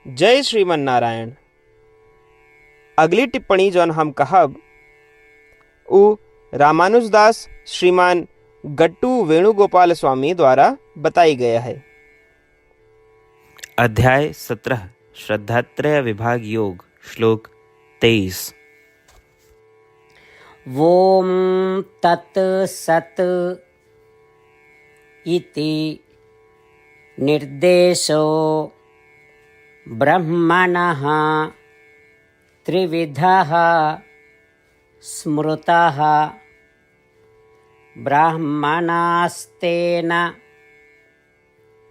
जय श्रीमन नारायण। अगली टिप्पणी जौन हम कहब उ रामानुजदास श्रीमान गट्टू वेणुगोपाल स्वामी द्वारा बताई गया है। अध्याय 17 श्रद्धात्रय विभाग योग श्लोक 23। ओम तत् सत् इति निर्देशो ब्रह्मणः त्रिविधः स्मृतः ब्राह्मणास्तेन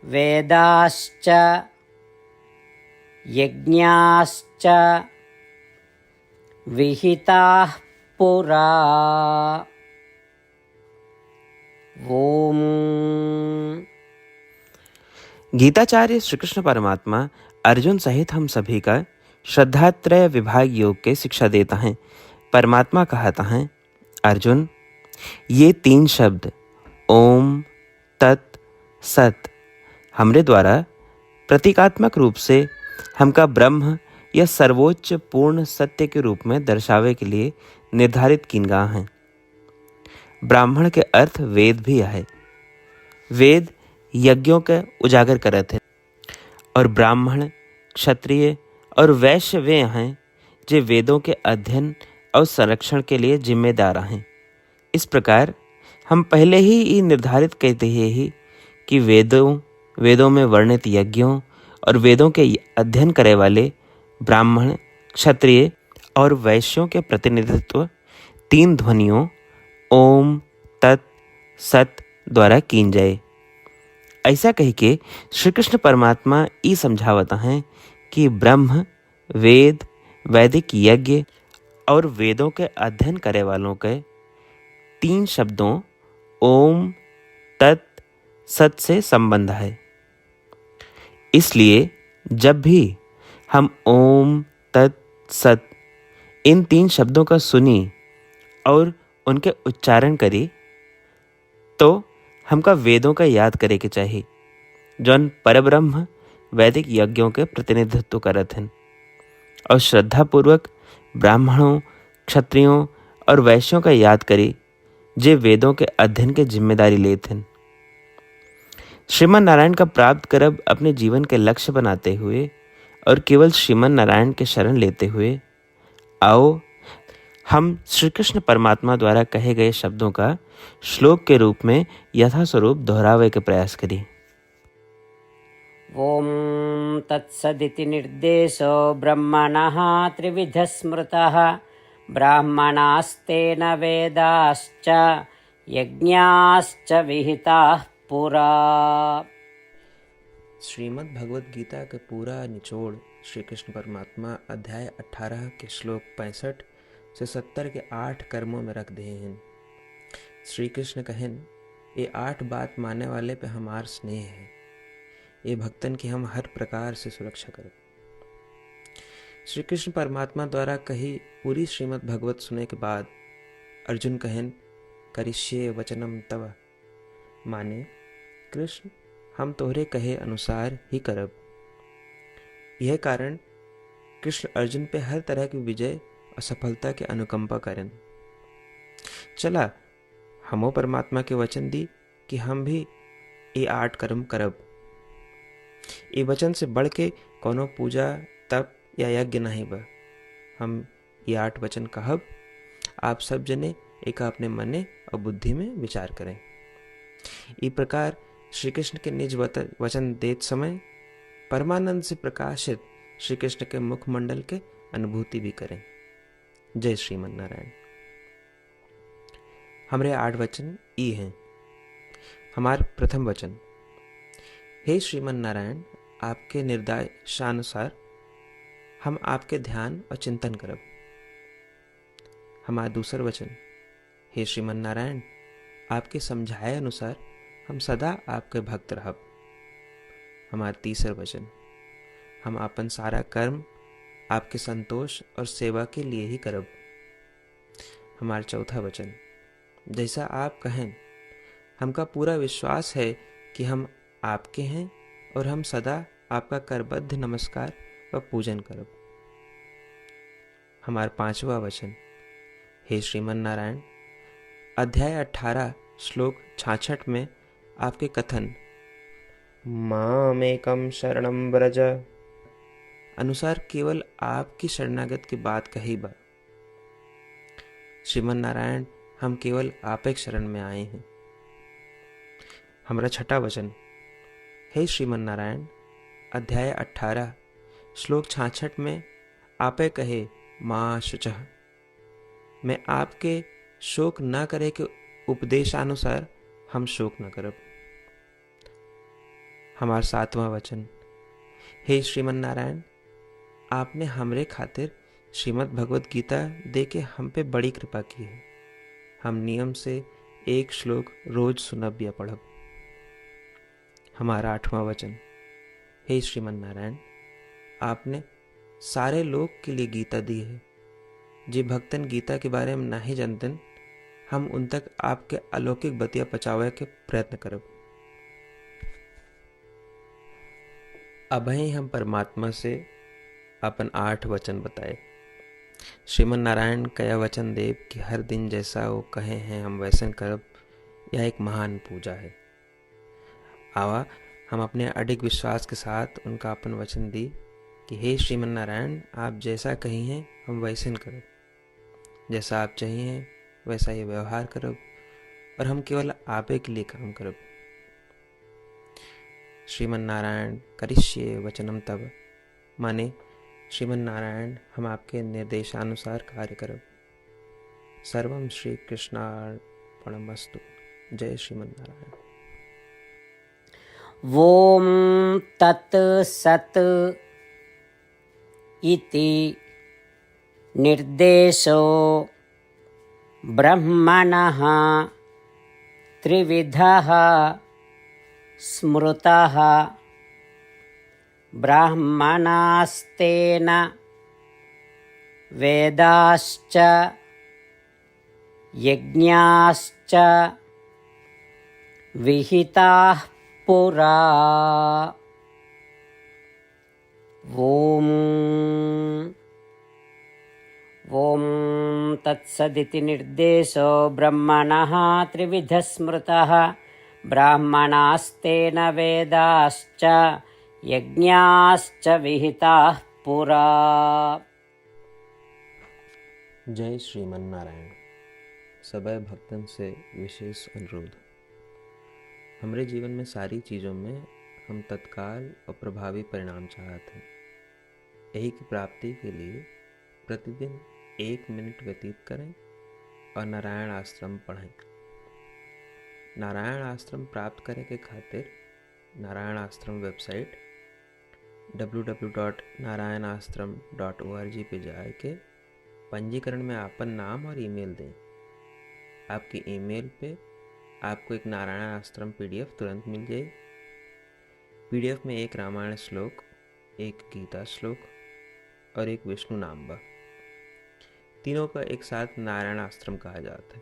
वेदाश्च यज्ञाश्च विहिताः पुरा। ओम। गीताचार्य श्री कृष्ण परमात्मा अर्जुन सहित हम सभी का श्रद्धात्रय विभाग योग के शिक्षा देता है। परमात्मा कहता है, अर्जुन, ये 3 शब्द ओम, तत्, सत हमरे द्वारा प्रतीकात्मक रूप से हमका ब्रह्म या सर्वोच्च पूर्ण सत्य के रूप में दर्शावे के लिए निर्धारित किन गा हैं। ब्राह्मण के अर्थ वेद भी है। वेद यज्ञों के उजागर करत है और ब्राह्मण, क्षत्रिय और वैश्य वे हैं जो वेदों के अध्ययन और संरक्षण के लिए जिम्मेदार हैं। इस प्रकार हम पहले ही निर्धारित कहते ही कि वेदों में वर्णित यज्ञों और वेदों के अध्ययन करे वाले ब्राह्मण, क्षत्रिय और वैश्यों के प्रतिनिधित्व 3 ध्वनियों ओम, तत्, सत द्वारा कीन जाए। ऐसा कह के श्री कृष्ण परमात्मा ई समझावता है कि ब्रह्म, वेद, वैदिक यज्ञ और वेदों के अध्ययन करे वालों के 3 शब्दों ओम, तत्, सत से संबंध है। इसलिए जब भी हम ओम, तत्, सत इन 3 शब्दों का सुनी और उनके उच्चारण करी तो हमका वेदों का याद करे के चाहिए, जौन परब्रह्म वैदिक यज्ञों के प्रतिनिधित्व करत हैं, और श्रद्धापूर्वक ब्राह्मणों, क्षत्रियों और वैश्यों का याद करी जे वेदों के अध्ययन के जिम्मेदारी लेते हैं। श्रीमन नारायण का प्राप्त करब अपने जीवन के लक्ष्य बनाते हुए और केवल श्रीमन नारायण के शरण लेते हुए आओ हम श्री कृष्ण परमात्मा द्वारा कहे गए शब्दों का श्लोक के रूप में यथास्वरूप दोहरावे के प्रयास करें। ओम तत्सदिति निर्देशो ब्रह्मणः त्रिविधः स्मृतः ब्राह्मणास्तेन वेदाश्च यज्ञाश्च विहिताः पुरा। श्रीमद् भगवद गीता के पूरा निचोड़ श्री कृष्ण परमात्मा अध्याय 18 के श्लोक 65 से 70 के 8 कर्मों में रख दिए हैं। श्री कृष्ण कहन, ये 8 बात मानने वाले पे हमार स्नेह है, ये भक्तन की हम हर प्रकार से सुरक्षा करें। श्री कृष्ण परमात्मा द्वारा कही पूरी श्रीमद् भगवत सुने के बाद अर्जुन कहन, करिष्ये वचनम तव, माने कृष्ण हम तोहरे कहे अनुसार ही करब। यह कारण कृष्ण अर्जुन पे हर तरह की विजय और सफलता के अनुकंपा करें। चला हमो परमात्मा के वचन दी कि हम भी ये 8 कर्म करब। ये वचन से बढ़ के कोनो पूजा, तप या यज्ञ नहीं बा। हम ये 8 वचन कहब, आप सब जने एक अपने मने और बुद्धि में विचार करें। इस प्रकार श्री कृष्ण के निज वचन देत समय परमानंद से प्रकाशित श्री कृष्ण के मुखमंडल के अनुभूति भी करें। जय श्रीमन नारायण। हमारे 8 वचन ई हैं। हमार प्रथम वचन, हे श्रीमन नारायण, आपके निर्देशानुसार हम आपके ध्यान और चिंतन करब। हमारा दूसर वचन, हे श्रीमन नारायण, आपके समझाए अनुसार हम सदा आपके भक्त रहब। हमारा तीसर वचन, हम अपन सारा कर्म आपके संतोष और सेवा के लिए ही करब। हमारा चौथा वचन, जैसा आप कहें, हमका पूरा विश्वास है कि हम आपके हैं और हम सदा आपका करबद्ध नमस्कार व पूजन करब। हमार 5वां वचन। हे श्रीमन नारायण, अध्याय 18 श्लोक 66 में आपके कथन मामेकम शरणम व्रज अनुसार केवल आपकी शरणागत की बात कही बा। श्रीमन नारायण, हम केवल आप एक शरण में आए हैं। हमारा 6वां वचन। हे श्रीमन नारायण, अध्याय 18 श्लोक 66 में आपे कहे माँ शुचः, मैं आपके शोक न करे के उपदेशानुसार हम शोक न करब। हमार 7वां वचन। हे श्रीमन नारायण, आपने हमरे खातिर श्रीमद् भगवत गीता दे के हम पे बड़ी कृपा की है। हम नियम से एक श्लोक रोज सुनब या पढ़ब। हमारा 8वां वचन। हे श्रीमन नारायण, आपने सारे लोग के लिए गीता दी है। जे भक्तन गीता के बारे में नहीं जानतन, हम उन तक आपके अलौकिक बतिया पहुंचावे के प्रयत्न करब। अभय हम परमात्मा से अपन 8 वचन बताए। श्रीमन नारायण कया वचन देव कि हर दिन जैसा वो कहे हैं हम वैसन करब, यह एक महान पूजा है। आवा हम अपने अडिग विश्वास के साथ उनका अपन वचन दी कि हे श्रीमन नारायण, आप जैसा कही हैं हम वैसन करब, जैसा आप चाहिए वैसा ये व्यवहार करब और हम केवल आपे के लिए काम करब। श्रीमन नारायण करिष्ये वचनम तब, माने श्रीमन नारायण हम आपके निर्देशानुसार कार्य करब। सर्वम श्री कृष्णार्पणमस्तु। जय श्रीमन नारायण। ॐ तत् सत् इति निर्देशो ब्रह्मणः त्रिविधः स्मृतः ब्राह्मणास्तेन वेदाश्च यज्ञाश्च विहिताः पुरा। ॐ तत्सदिति निर्देशो ब्रह्मणः त्रिविधः स्मृतः ब्राह्मणास्तेन वेदाश्च यज्ञाश्च विहिताः पुरा। जय श्रीमन नारायण। सबै भक्तन से विशेष अनुरोध। हमारे जीवन में सारी चीज़ों में हम तत्काल और प्रभावी परिणाम चाहते हैं। यही की प्राप्ति के लिए प्रतिदिन 1 मिनट व्यतीत करें और नारायण आश्रम पढ़ें। नारायण आश्रम प्राप्त करे के खातिर नारायण आश्रम वेबसाइट www.narayanashram.org पे जाए के पंजीकरण में आपन नाम और ईमेल दें। आपकी ईमेल पे आपको एक नारायण आश्रम PDF तुरंत मिल जाए। PDF में एक रामायण श्लोक, एक गीता श्लोक और एक विष्णु नाम बा। तीनों का एक साथ नारायण आश्रम कहा जाता है।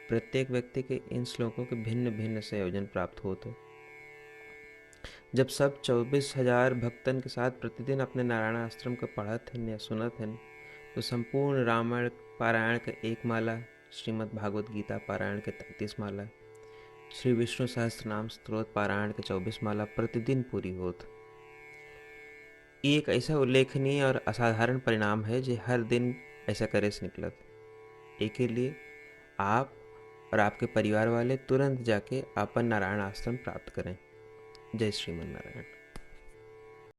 प्रत्येक व्यक्ति के इन श्लोकों के भिन्न भिन्न संयोजन प्राप्त होते। जब सब 24,000 भक्तन के साथ प्रतिदिन अपने नारायण आश्रम को पढ़त हैं या सुनत हैं, तो संपूर्ण रामायण पारायण का 1 माला, श्रीमद् भागवत गीता पारायण के 33 माला, श्री विष्णु सहस्त्रनाम स्तोत्र पारायण के 24 माला प्रतिदिन पूरी होत। ये एक ऐसा उल्लेखनीय और असाधारण परिणाम है जो हर दिन ऐसा करे से निकलत। एक के लिए आप और आपके परिवार वाले तुरंत जाके अपन नारायण आश्रम प्राप्त करें। जय श्रीमन नारायण।